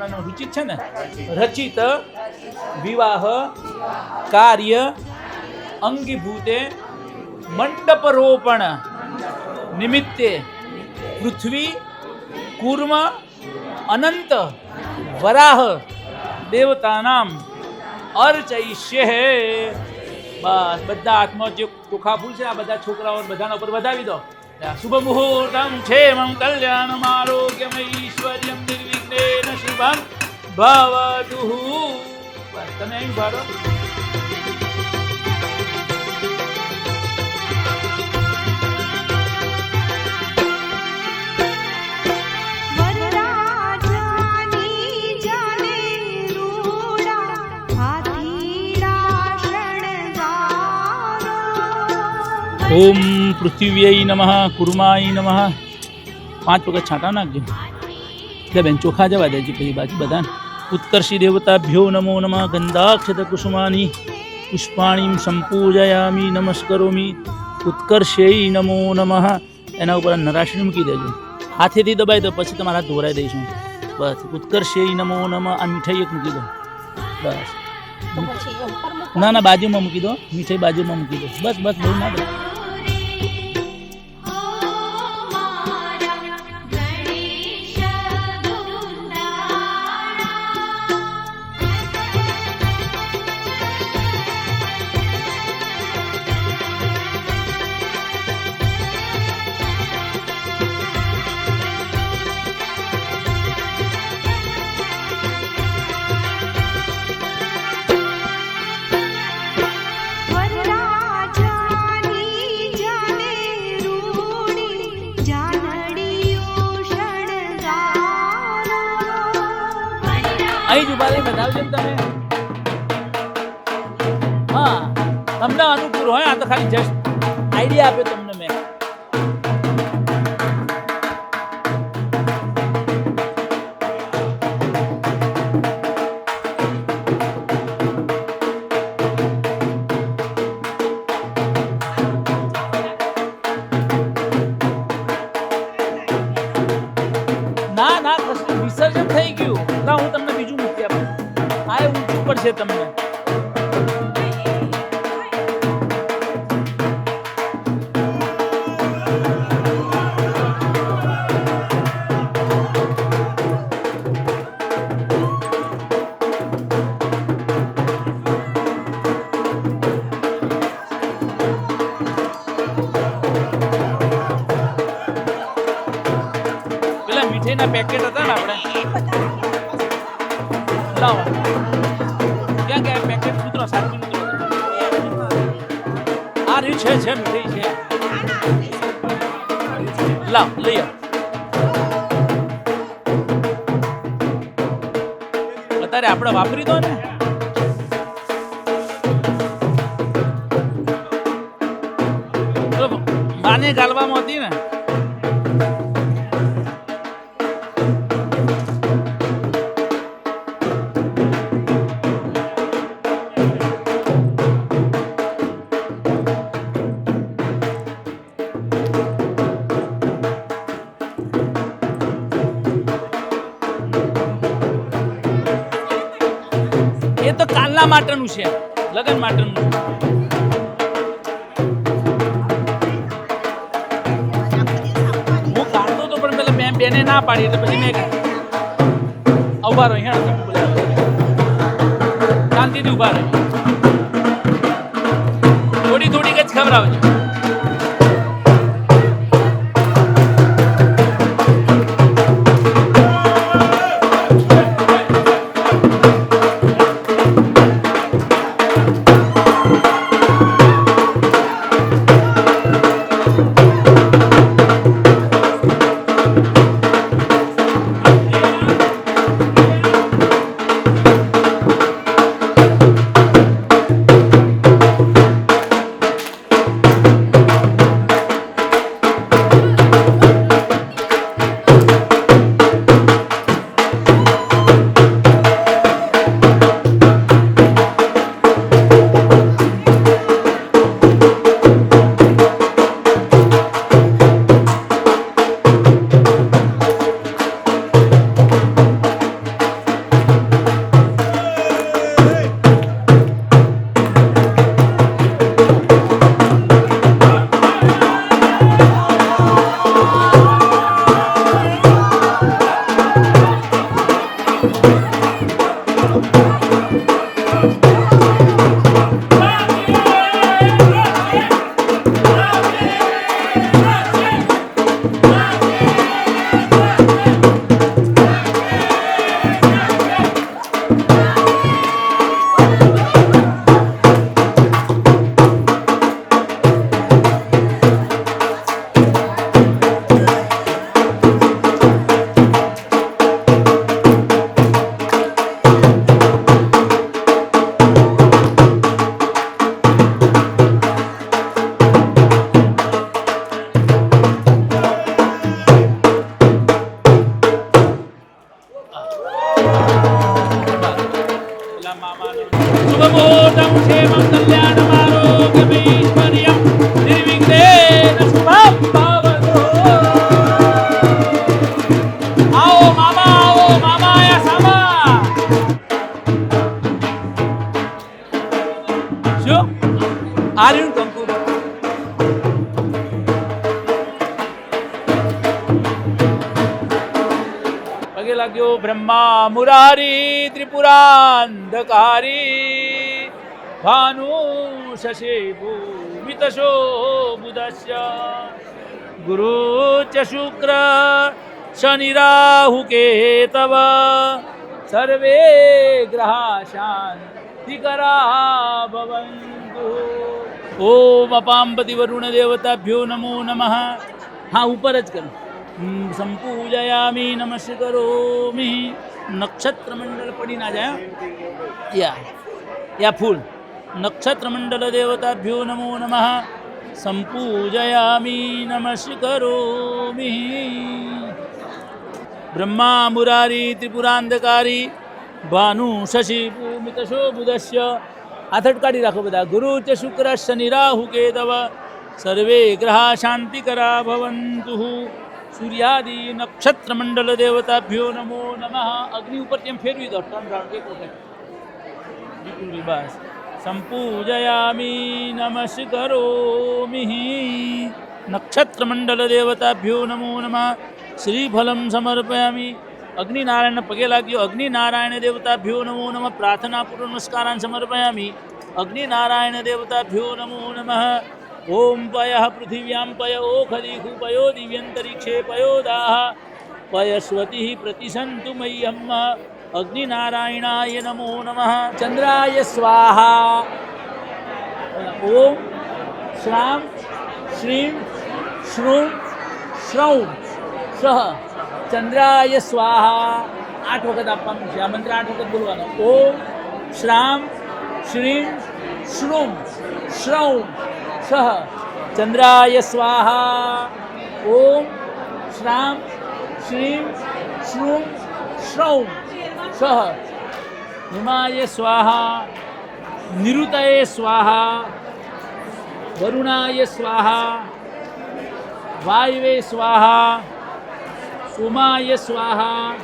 આનો રૂચિત છે ને રચિત વિવાહ કાર્ય અંગીભૂતે મંડપરોપણ નિમિત્તે પૃથ્વી કૂર્મ અનંત વરાહ દેવતાનામ અર્ચયિષ્ય. બસ બધા હાથમાં જે ચોખા ફૂલ છે આ બધા છોકરાઓ બધાના ઉપર વધાવી દો. શુભ મુહૂર્તમ ક્ષેમં કલ્યાણમ આરોગ્યમ ઐશ્વર્યમ નિર્વિઘ્નેન શુભમ ભવતુ. બસ તમે અહીં ભાડો. ઓમ પૃથ્વ્યય નમઃ કુર્માય નમઃ. 5 વખત છાંટા નાખજો. એટલે બેન ચોખા જવા દેજો પેલી બાજુ બધા. ઉત્કર્ષી દેવતાભ્યો નમો નમઃ. ગંધાક્ષત કુસુમાની પુષ્પાણીમ સંપૂજયામી નમસ્કરોમી. ઉત્કર્ષેય નમો નમઃ. એના ઉપર નરાશી મૂકી દેજો. હાથેથી દબાઈ દો પછી તમારા હાથ ધોરાઈ દઈશું. બસ ઉત્કર્ષેય નમો નમઃ. આ મીઠાઈ એક મૂકી દો. બસ ના ના બાજુમાં મૂકી દો. મીઠાઈ બાજુમાં મૂકી દો. બસ બસ બહુ ના દો. અહીં જ ઉભા રહી બતાવજો ને તમે. હા તમને અનુકૂળ હોય. આ તો ખાલી જસ્ટ આઈડિયા આપ્યો તમને મેં. ના ના કશું વિસર્જન થઈ ગયું. હું તમને બીજું મૂકી આપું. આ ઊંચું પડશે તમને. પેલા મીઠાઈના પેકેટ હતા ને આપણે લાવો. ક્યાં ગયા પેકેટ? મિત્રો સાચું મિત્રો આ રહ્યું છે મીઠાઈ છે. લાવ લઈ આવ. અત્યારે આપણે વાપરી દો ને. બાને ગાલવામાં હતી ને. એ તો કાલના માટેનું છે, લગન માટેનું. હું કાઢતો તો પણ પેલા મેં બેને ના પાડી એટલે પછી મેં ઉભા રહો. શાંતિથી ઉભા રહો. થોડી થોડી જ ખવડાવજો. શુભમુહૂર્તમ ક્ષેમં કલ્યાણમારોગ્યમૈશ્વર્યં નિર્વિઘ્નેન શુભમ ભવતુ. આવો મામા યા સામા. શું આર્યન કંકુ પગે લાગ્યો. બ્રહ્મા મુરારી ત્રિપુરાંધકારી ભાનુ શશી ભૂમિતશો બુધસ્ય ગુરુ ચ શુક્ર શનિરાહુ કેતવ સર્વે ગ્રહા શાંતિકરા ભવન્તુ. ઓમ અપાંપતિ વરુણ દેવતાભ્યો નમો નમઃ. હા, ઉપર જ કરો. સંપૂજયામી નમસ્કરોમી. નક્ષત્ર મંડળ પડી ના જાય. યા ફૂલ. નક્ષત્ર મંડળ દેવતાભ્યો નમો નમઃ. સંપૂજયામી નમસ્કરોમી. બ્રહ્મા મુરારી ત્રિપુરાંધકારી ભાનુ શશી ભૂમિતશો બુધસ્ય. હાથ કાઢી રાખો બધા. ગુરુ ચ શુક્ર શનિ રાહુ કેતવ સર્વે ગ્રહા શાંતિકરા ભવન્તુ. સૂર્યાદિ નક્ષત્ર મંડળ દેવતાભ્યો નમો નમઃ. અગ્નિ ઉપર તેમ ફેરવી દો. ટર્ન રાઉન્ડ એક વખત. બસ. સંપૂજયામી નમસ્કરોમી. નક્ષત્ર મંડળ દેવતાભ્યો નમો નમઃ. શ્રીફલમ સમર્પયામી. અગ્નિનારાયણ પગે લાગ્યો. અગ્નિનારાયણ દેવતાભ્યો નમો નમઃ. પ્રાર્થના પૂર્વ નમસ્કારાન સમર્પયામી. અગ્નિનારાયણ દેવતાભ્યો નમો નમઃ. ઓમ પય પૃથિવ્યામ પય ઓખદીખુ પયો દિવ્યંતરિક્ષે પયો દાહ પયસ્વતી પ્રતિસંતુ મહ્યમ. અગ્નિનારાયણાય નમો નમઃ. ચંદ્રાય સ્વાહા. ઓમ શ્રામ શ્રીમ શ્રૂમ શ્રૌમ સહ ચંદ્રાય સ્વાહા. 8 વખત આપવાનું છે. આ મંત્ર 8 વખત બોલવાનો. ઓમ શ્રામ શ્રીમ શ્રૂમ શ્રૌમ સહ ચંદ્રાય સ્વાહા. ઓમ શ્રામ શ્રીમ શ્રૂમ શ્રૌમ સહ હિમાય સ્વાહા. નિરુતયે સ્વાહા. વરુણાય સ્વાહા. વાયવે સ્વાહા. સોમાય સ્વાહા.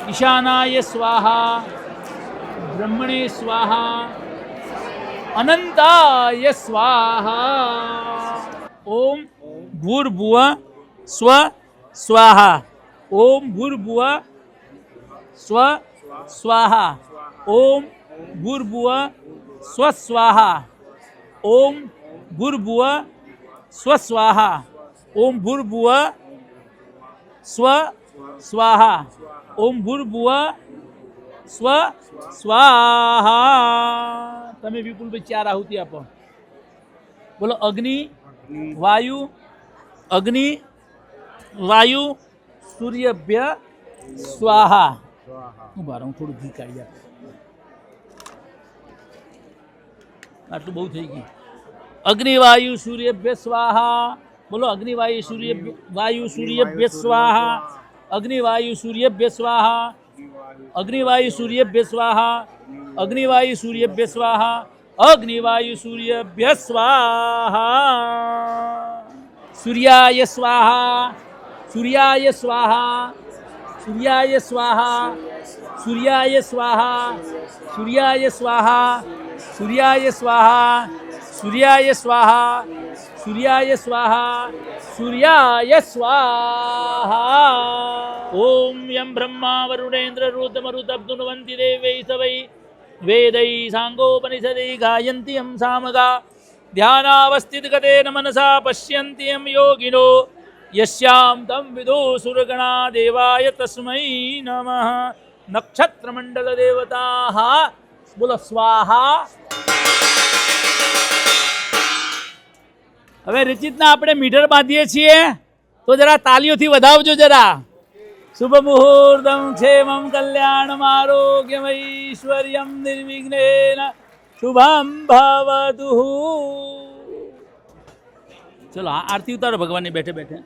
ઈશાનાય સ્વાહા. બ્રહ્મણે સ્વાહા. અનંતાય સ્વાહા. ઓમ ભૂર્ભુવ સ્વ સ્વાહા. ઓમ ભૂર્ભુવ સ્વ સ્વાહા. ઓમ ભૂર્ભુવ સ્વ સ્વાહા. ઓમ ભૂર્ભુવ સ્વ સ્વાહા. ઓમ ભૂર્ભુવ સ્વ સ્વાહા. ઓમ ભૂર્ભુવ સ્વ સ્વાહા. તમે વિપુલભાઈ 4 આહુતિ આપો. બોલો. અગ્નિ વાયુ અગ્નિ વાયુ સૂર્યભ્ય સ્વાહા. ઉભા રહો, હું થોડું ઘી કાઢી આપું. આટલું બહુ થઈ ગયું. અગ્નિ વાયુ સૂર્યભ્ય સ્વાહા. બોલો. અગ્નિ વાયુ સૂર્યભ્ય સ્વાહા. અગ્નિ વાયુ સૂર્યભ્ય સ્વાહા. અગ્નિવાયુ સૂર્યભ્ય સ્વાહા. અગ્નિવાયુ સૂર્યભ્ય સ્વાહા. અગ્નિવાયુ સૂર્યભ્ય સ્વાહા. સૂર્યાય સ્વાહા. સૂર્યાય સ્વાહા. સૂર્યાય સ્વાહા. સૂર્યાય સ્વાહા. સૂર્યાય સ્વાહા. સૂર્યાય સ્વાહા. સૂર્યાય સ્વાહા. સૂર્યાય સ્વાહા. સૂર્યાય સ્વાહા. ઓમ યમ બ્રહ્મા વરુણેન્દ્ર રુદ્રમરુતબ્દુન્વંતિ દેવૈ સવૈ વેદૈ સાંગોપનિષદૈ ગાયન્તિ યમ સામગા ધ્યાનાવસ્થિત ગતેન મનસા પશ્યન્તિ યમ યોગિનો યસ્યામ તમ વિદો સુરગણા દેવાય તસ્મૈ નમઃ. નક્ષત્ર મંડળ દેવતા. બોલો. સ્વાહા. હવે રિચિતના આપણે મીટર બાંધીએ છીએ તો જરા તાલીઓથી વધાવજો જરા. શુભ મુહૂર્તમ ક્ષેમં કલ્યાણમ આરોગ્યમૈશ્વર્યમ નિર્વિઘ્નેન શુભમ ભવતુ. ચલો આરતી ઉતારો ભગવાનની બેઠે બેઠે.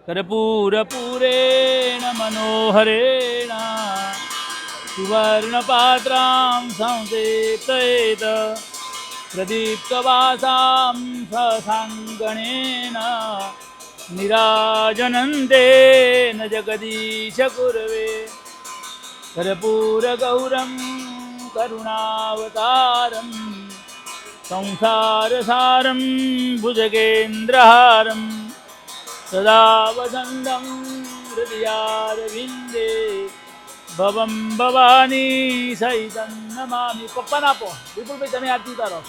કર્પૂર પૂરેણ મનોહરેણ सुवर्णपात्रां संसेप्तयेत प्रदीप्तवासां ससाङ्गणेन निराजनन्तेन जगदीश कुर्वे कर्पूरगौरं करुणावतारं संसारसारं भुजगेन्द्रहारं सदा वसन्तं हृदयारविन्दे ભવમ ભવાની સહિતં નમામિ. પપ્પાને આપો વિપુલભાઈ, તમે આરતી ઉતારો.